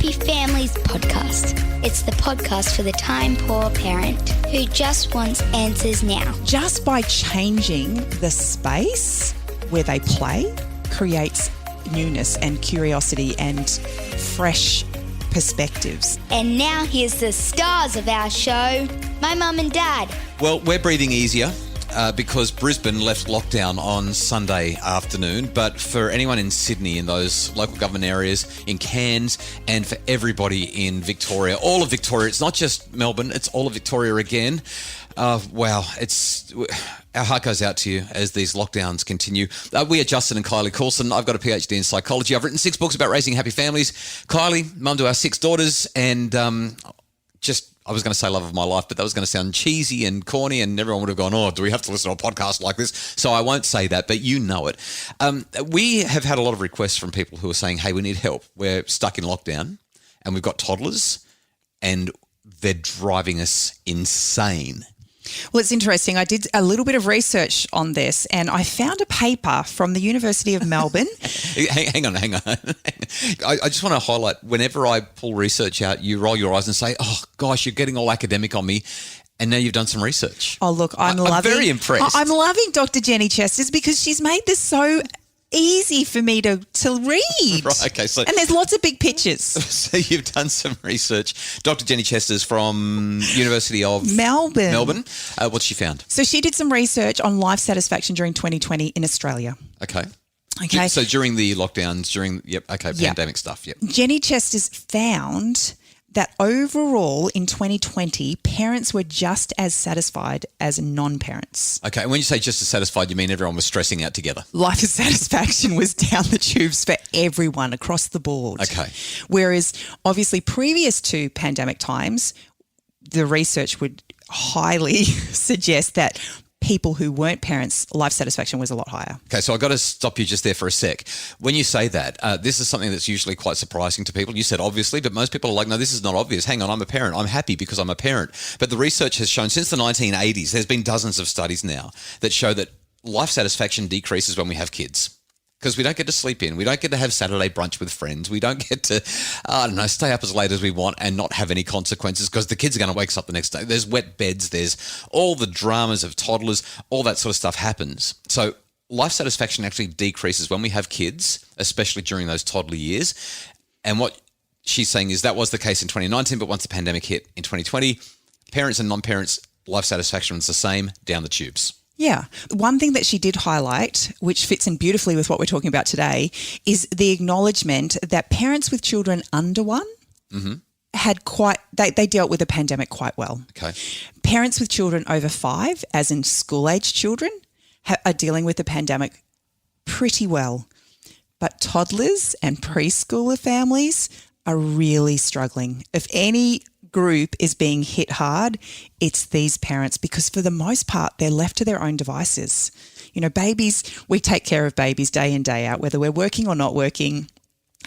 Happy Families podcast. It's the podcast for the time-poor parent who just wants answers now. Just by changing the space where they play creates newness and curiosity and fresh perspectives. And now here's the stars of our show, my mum and dad. Well, we're breathing easier because Brisbane left lockdown on Sunday afternoon. But for anyone in Sydney, in those local government areas, in Cairns, and for everybody in Victoria, all of Victoria, it's not just Melbourne, it's all of Victoria again. Wow, our heart goes out to you as these lockdowns continue. We are Justin and Kylie Coulson. I've got a PhD in psychology. I've written 6 books about raising happy families. Kylie, mum to our 6 daughters, and I was going to say love of my life, but that was going to sound cheesy and corny, and everyone would have gone, oh, do we have to listen to a podcast like this? So I won't say that, but you know it. We have had a lot of requests from people who are saying, hey, we need help. We're stuck in lockdown, and we've got toddlers, and they're driving us insane. Well, it's interesting. I did a little bit of research on this and I found a paper from the University of Melbourne. Hang on. I just want to highlight, whenever I pull research out, you roll your eyes and say, oh, gosh, you're getting all academic on me. And now you've done some research. Oh, look, I'm very impressed. I'm loving Dr. Jenny Chesters because she's made this so easy for me to read. Right, okay. So, and there's lots of big pictures. So you've done some research. Dr. Jenny Chesters from University of Melbourne. What's she found? So she did some research on life satisfaction during 2020 in Australia. Okay. Okay. So during the lockdowns, pandemic stuff, yep. Jenny Chesters found that overall in 2020, parents were just as satisfied as non-parents. Okay, and when you say just as satisfied, you mean everyone was stressing out together? Life satisfaction was down the tubes for everyone across the board. Okay. Whereas obviously previous to pandemic times, the research would highly suggest that people who weren't parents, life satisfaction was a lot higher. Okay, so I've got to stop you just there for a sec. When you say that, this is something that's usually quite surprising to people. You said obviously, but most people are like, no, this is not obvious. Hang on, I'm a parent. I'm happy because I'm a parent. But the research has shown since the 1980s, there's been dozens of studies now that show that life satisfaction decreases when we have kids. Because we don't get to sleep in. We don't get to have Saturday brunch with friends. We don't get to, stay up as late as we want and not have any consequences because the kids are going to wake us up the next day. There's wet beds. There's all the dramas of toddlers. All that sort of stuff happens. So life satisfaction actually decreases when we have kids, especially during those toddler years. And what she's saying is that was the case in 2019, but once the pandemic hit in 2020, parents and non-parents, life satisfaction was the same, down the tubes. Yeah. One thing that she did highlight, which fits in beautifully with what we're talking about today, is the acknowledgement that parents with children under 1 had they dealt with the pandemic quite well. Okay. Parents with children over 5, as in school-age children, are dealing with the pandemic pretty well. But toddlers and preschooler families are really struggling. If any group is being hit hard, it's these parents because for the most part, they're left to their own devices. You know, babies, we take care of babies day in, day out, whether we're working or not working.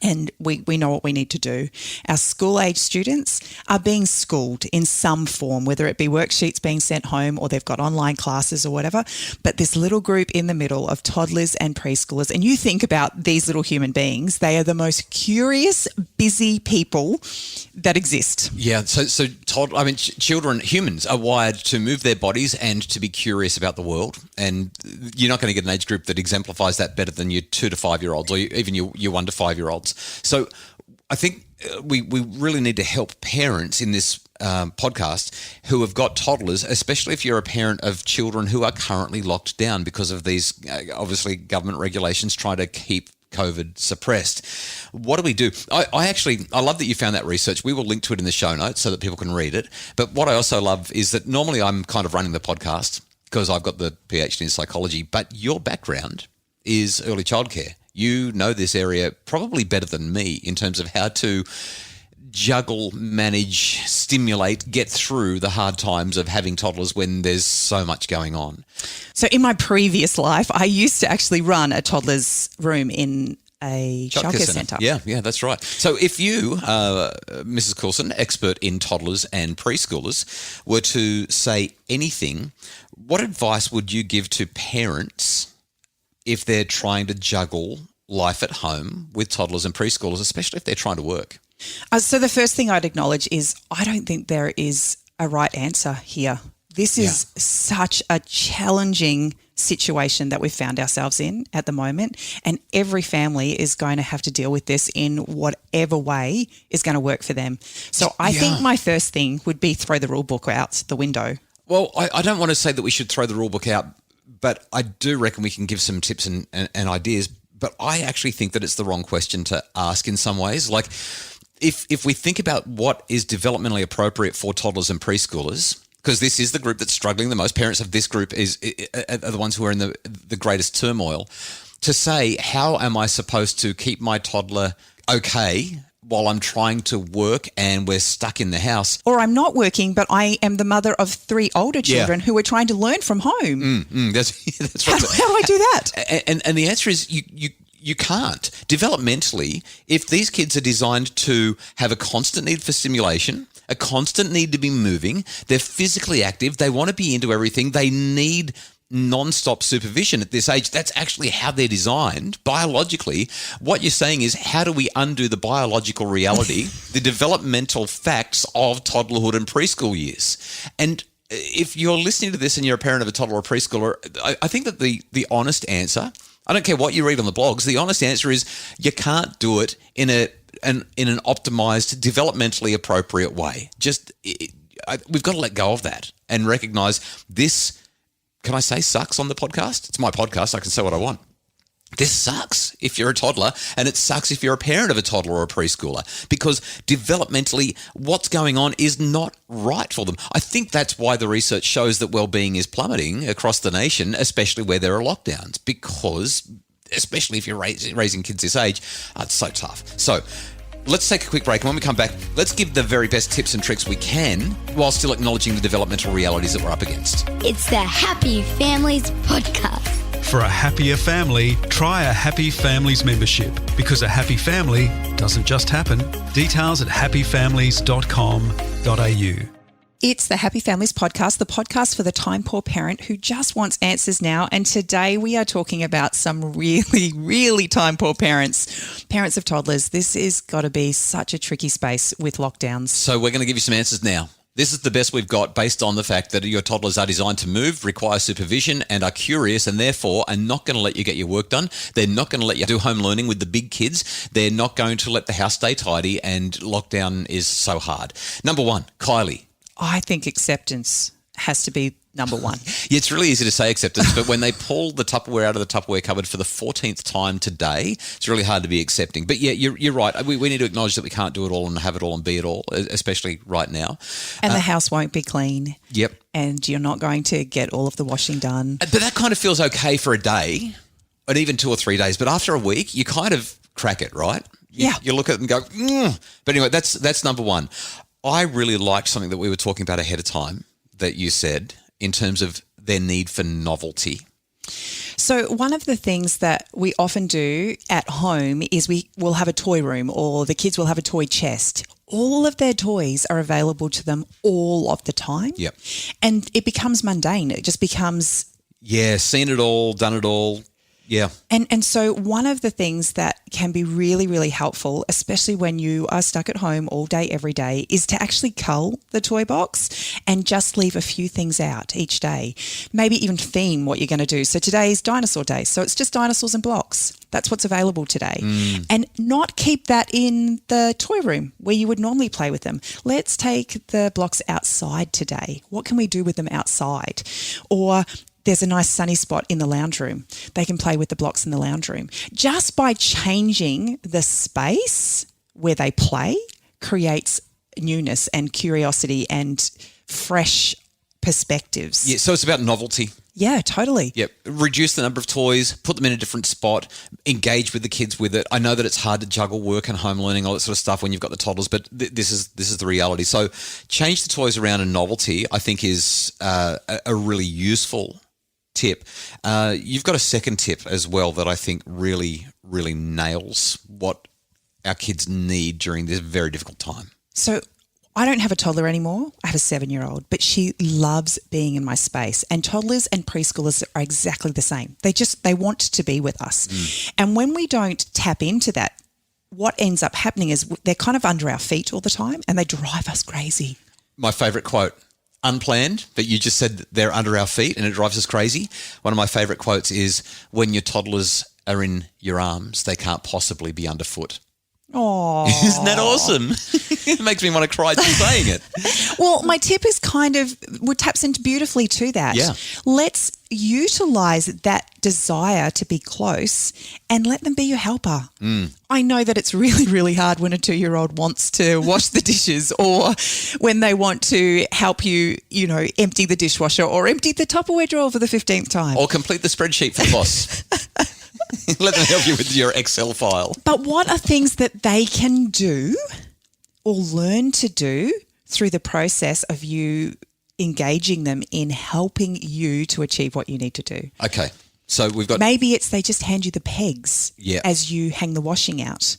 And we know what we need to do. Our school-age students are being schooled in some form, whether it be worksheets being sent home or they've got online classes or whatever. But this little group in the middle of toddlers and preschoolers, and you think about these little human beings, they are the most curious, busy people that exist. Yeah, so children, humans are wired to move their bodies and to be curious about the world. And you're not going to get an age group that exemplifies that better than your 2 to 5 year olds or even your 1 to 5 year olds. So I think we really need to help parents in this podcast who have got toddlers, especially if you're a parent of children who are currently locked down because of these, obviously, government regulations trying to keep COVID suppressed. What do we do? I love that you found that research. We will link to it in the show notes so that people can read it. But what I also love is that normally I'm kind of running the podcast because I've got the PhD in psychology, but your background is early childcare. You know this area probably better than me in terms of how to juggle, manage, stimulate, get through the hard times of having toddlers when there's so much going on. So in my previous life, I used to actually run a toddler's room in a childcare centre. Yeah, that's right. So if you, Mrs. Coulson, expert in toddlers and preschoolers, were to say anything, what advice would you give to parents if they're trying to juggle life at home with toddlers and preschoolers, especially if they're trying to work? So the first thing I'd acknowledge is I don't think there is a right answer here. This is such a challenging situation that we've found ourselves in at the moment, and every family is going to have to deal with this in whatever way is going to work for them. So I think my first thing would be throw the rule book out the window. Well, I don't want to say that we should throw the rule book out, but I do reckon we can give some tips and ideas. But I actually think that it's the wrong question to ask in some ways. Like, if we think about what is developmentally appropriate for toddlers and preschoolers, because this is the group that's struggling the most, parents of this group are the ones who are in the greatest turmoil, to say, how am I supposed to keep my toddler okay while I'm trying to work and we're stuck in the house? Or I'm not working, but I am the mother of 3 older children who are trying to learn from home. That's right. How do I do that? And the answer is you can't. Developmentally, if these kids are designed to have a constant need for stimulation, a constant need to be moving, they're physically active, they want to be into everything, they need non-stop supervision at this age. That's actually how they're designed biologically. What you're saying is, how do we undo the biological reality, the developmental facts of toddlerhood and preschool years? And if you're listening to this and you're a parent of a toddler or preschooler, I think that the honest answer, I don't care what you read on the blogs, the honest answer is you can't do it in an optimized, developmentally appropriate way. We've got to let go of that and recognize this. Can I say sucks on the podcast? It's my podcast. I can say what I want. This sucks if you're a toddler, and it sucks if you're a parent of a toddler or a preschooler, because developmentally what's going on is not right for them. I think that's why the research shows that well-being is plummeting across the nation, especially where there are lockdowns, because especially if you're raising kids this age, it's so tough. So let's take a quick break, and when we come back, let's give the very best tips and tricks we can while still acknowledging the developmental realities that we're up against. It's the Happy Families Podcast. For a happier family, try a Happy Families membership, because a happy family doesn't just happen. Details at happyfamilies.com.au. It's the Happy Families Podcast, the podcast for the time-poor parent who just wants answers now. And today we are talking about some really, really time-poor parents of toddlers. This has got to be such a tricky space with lockdowns. So we're going to give you some answers now. This is the best we've got based on the fact that your toddlers are designed to move, require supervision, and are curious, and therefore are not going to let you get your work done. They're not going to let you do home learning with the big kids. They're not going to let the house stay tidy, and lockdown is so hard. Number one, Kylie. I think acceptance has to be number one. Yeah, it's really easy to say acceptance, but when they pull the Tupperware out of the Tupperware cupboard for the 14th time today, it's really hard to be accepting. But yeah, you're right. We need to acknowledge that we can't do it all and have it all and be it all, especially right now. And the house won't be clean. Yep. And you're not going to get all of the washing done. But that kind of feels okay for a day, and even 2 or 3 days. But after a week, you kind of crack it, right? You look at it and go, But anyway, that's number one. I really liked something that we were talking about ahead of time that you said in terms of their need for novelty. So one of the things that we often do at home is we will have a toy room, or the kids will have a toy chest. All of their toys are available to them all of the time. Yep. And it becomes mundane. It just becomes... Yeah, seen it all, done it all. Yeah. And so one of the things that can be really, really helpful, especially when you are stuck at home all day, every day, is to actually cull the toy box and just leave a few things out each day. Maybe even theme what you're going to do. So today's dinosaur day. So it's just dinosaurs and blocks. That's what's available today. And not keep that in the toy room where you would normally play with them. Let's take the blocks outside today. What can we do with them outside? Or there's a nice sunny spot in the lounge room. They can play with the blocks in the lounge room. Just by changing the space where they play creates newness and curiosity and fresh perspectives. Yeah, so it's about novelty. Yeah, totally. Yep. Reduce the number of toys, put them in a different spot, engage with the kids with it. I know that it's hard to juggle work and home learning, all that sort of stuff when you've got the toddlers, but this is the reality. So change the toys around, and novelty, I think, is a really useful tip. You've got a second tip as well that I think really, really nails what our kids need during this very difficult time. So I don't have a toddler anymore. I have a 7-year-old, but she loves being in my space. And toddlers and preschoolers are exactly the same. They want to be with us. And when we don't tap into that what ends up happening is they're kind of under our feet all the time and they drive us crazy. My favourite quote, unplanned, but you just said they're under our feet and it drives us crazy. One of my favourite quotes is, when your toddlers are in your arms, they can't possibly be underfoot. Oh, isn't that awesome? It makes me want to cry just saying it. Well, my tip is taps into beautifully to that. Yeah. Let's utilise that desire to be close and let them be your helper. I know that it's really, really hard when a 2-year-old wants to wash the dishes or when they want to help you, empty the dishwasher or empty the Tupperware drawer for the 15th time. Or complete the spreadsheet for the boss. Let them help you with your Excel file. But what are things that they can do or learn to do through the process of you engaging them in helping you to achieve what you need to do? Okay. So we've got... Maybe it's they just hand you the pegs Yeah. as you hang the washing out.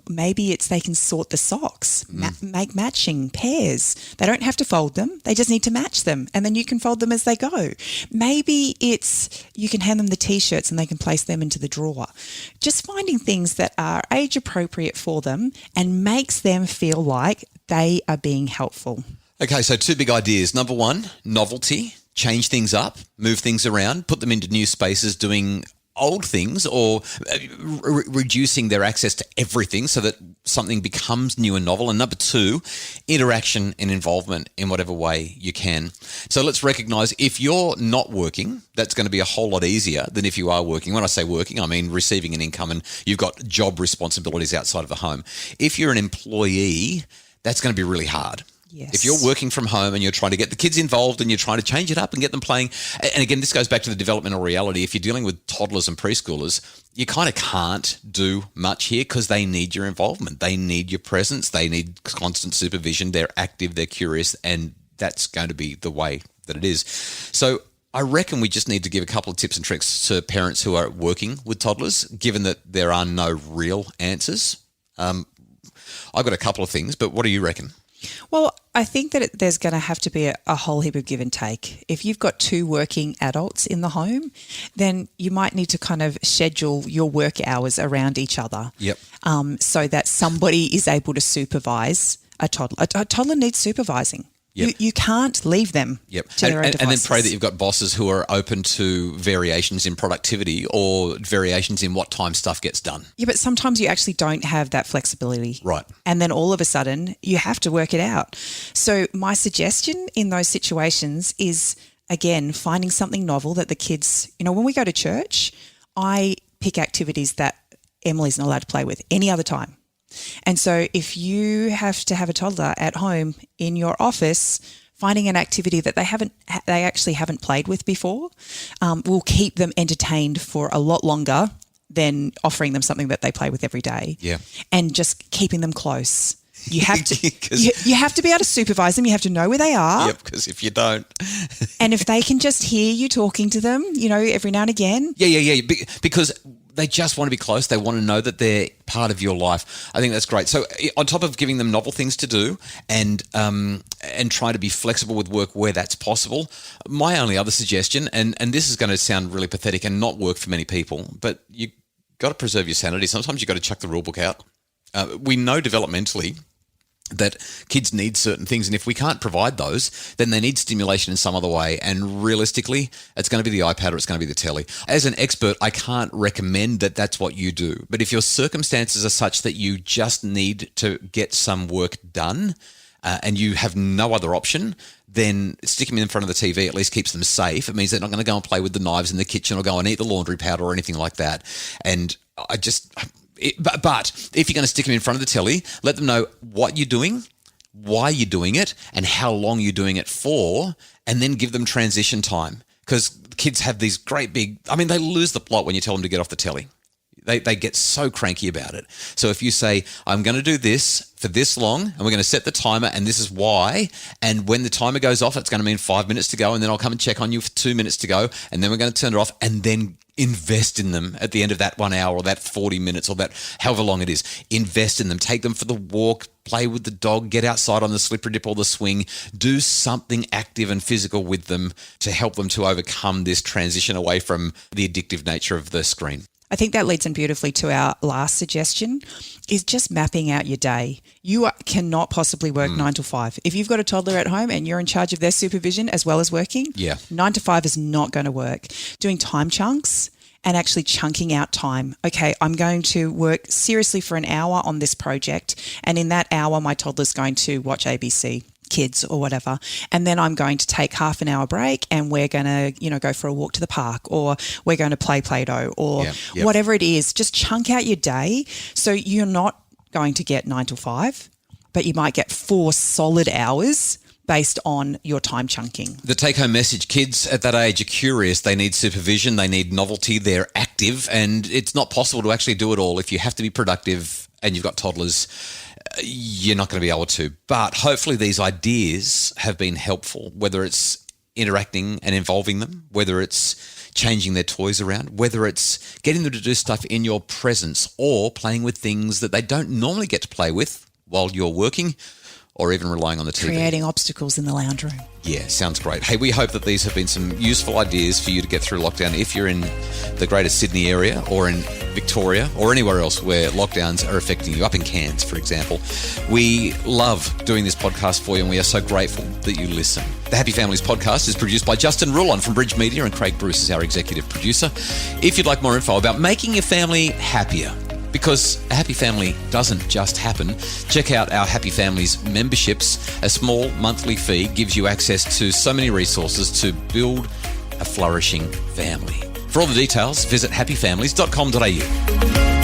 Maybe it's they can sort the socks, make matching pairs. They don't have to fold them. They just need to match them and then you can fold them as they go. Maybe it's you can hand them the T-shirts and they can place them into the drawer. Just finding things that are age appropriate for them and makes them feel like they are being helpful. Okay, so 2 big ideas. Number 1, novelty. Change things up, move things around, put them into new spaces, doing old things or reducing their access to everything so that something becomes new and novel. And number 2, interaction and involvement in whatever way you can. So let's recognize if you're not working, that's going to be a whole lot easier than if you are working. When I say working, I mean receiving an income and you've got job responsibilities outside of the home. If you're an employee, that's going to be really hard. Yes. If you're working from home and you're trying to get the kids involved and you're trying to change it up and get them playing, and again, this goes back to the developmental reality. If you're dealing with toddlers and preschoolers, you kind of can't do much here because they need your involvement. They need your presence. They need constant supervision. They're active, they're curious, and that's going to be the way that it is. So I reckon we just need to give a couple of tips and tricks to parents who are working with toddlers, given that there are no real answers. I've got a couple of things, but what do you reckon? Well, I think that there's going to have to be a whole heap of give and take. If you've got 2 working adults in the home, then you might need to kind of schedule your work hours around each other. Yep. So that somebody is able to supervise a toddler. A toddler needs supervising. Yep. You can't leave them to their own devices. And then pray that you've got bosses who are open to variations in productivity or variations in what time stuff gets done. Yeah, but sometimes you actually don't have that flexibility. Right. And then all of a sudden you have to work it out. So my suggestion in those situations is, again, finding something novel that the kids, when we go to church, I pick activities that Emily's not allowed to play with any other time. And so if you have to have a toddler at home in your office, finding an activity that they actually haven't played with before will keep them entertained for a lot longer than offering them something that they play with every day. Yeah. And just keeping them close. You have to you have to be able to supervise them. You have to know where they are. Yep, because if you don't. And if they can just hear you talking to them, every now and again. Yeah. Because they just want to be close. They want to know that they're part of your life. I think that's great. So on top of giving them novel things to do and try to be flexible with work where that's possible, my only other suggestion, and this is going to sound really pathetic and not work for many people, but you got to preserve your sanity. Sometimes you got to chuck the rule book out. We know developmentally that kids need certain things, and if we can't provide those, then they need stimulation in some other way, and realistically, it's going to be the iPad or it's going to be the telly. As an expert, I can't recommend that that's what you do, but if your circumstances are such that you just need to get some work done and you have no other option, then sticking them in front of the TV at least keeps them safe. It means they're not going to go and play with the knives in the kitchen or go and eat the laundry powder or anything like that. And But if you're going to stick them in front of the telly, let them know what you're doing, why you're doing it, and how long you're doing it for, and then give them transition time. Because kids have these great big, they lose the plot when you tell them to get off the telly. They get so cranky about it. So if you say, I'm going to do this for this long, and we're going to set the timer, and this is why, and when the timer goes off, it's going to mean 5 minutes to go, and then I'll come and check on you for 2 minutes to go, and then we're going to turn it off, and then invest in them at the end of that 1 hour or that 40 minutes or that however long it is. Invest in them. Take them for the walk, play with the dog, get outside on the slippery dip or the swing, do something active and physical with them to help them to overcome this transition away from the addictive nature of the screen. I think that leads in beautifully to our last suggestion, is just mapping out your day. Cannot possibly work 9 to 5. If you've got a toddler at home and you're in charge of their supervision as well as working, 9 to 5 is not going to work. Doing time chunks and actually chunking out time. Okay, I'm going to work seriously for an hour on this project, and in that hour, my toddler's going to watch ABC Kids or whatever, and then I'm going to take half an hour break and we're going to, go for a walk to the park, or we're going to play Play-Doh, or whatever it is. Just chunk out your day so you're not going to get 9 to 5, but you might get 4 solid hours based on your time chunking. The take-home message, kids at that age are curious. They need supervision. They need novelty. They're active, and it's not possible to actually do it all. If you have to be productive and you've got toddlers, you're not going to be able to. But hopefully these ideas have been helpful, whether it's interacting and involving them, whether it's changing their toys around, whether it's getting them to do stuff in your presence, or playing with things that they don't normally get to play with while you're working, or even relying on the TV. Creating obstacles in the lounge room. Yeah, sounds great. Hey, we hope that these have been some useful ideas for you to get through lockdown if you're in the greater Sydney area, or in Victoria, or anywhere else where lockdowns are affecting you, up in Cairns, for example. We love doing this podcast for you, and we are so grateful that you listen. The Happy Families podcast is produced by Justin Rulon from Bridge Media, and Craig Bruce is our executive producer. If you'd like more info about making your family happier, because a happy family doesn't just happen, check out our Happy Families memberships. A small monthly fee gives you access to so many resources to build a flourishing family. For all the details, visit happyfamilies.com.au.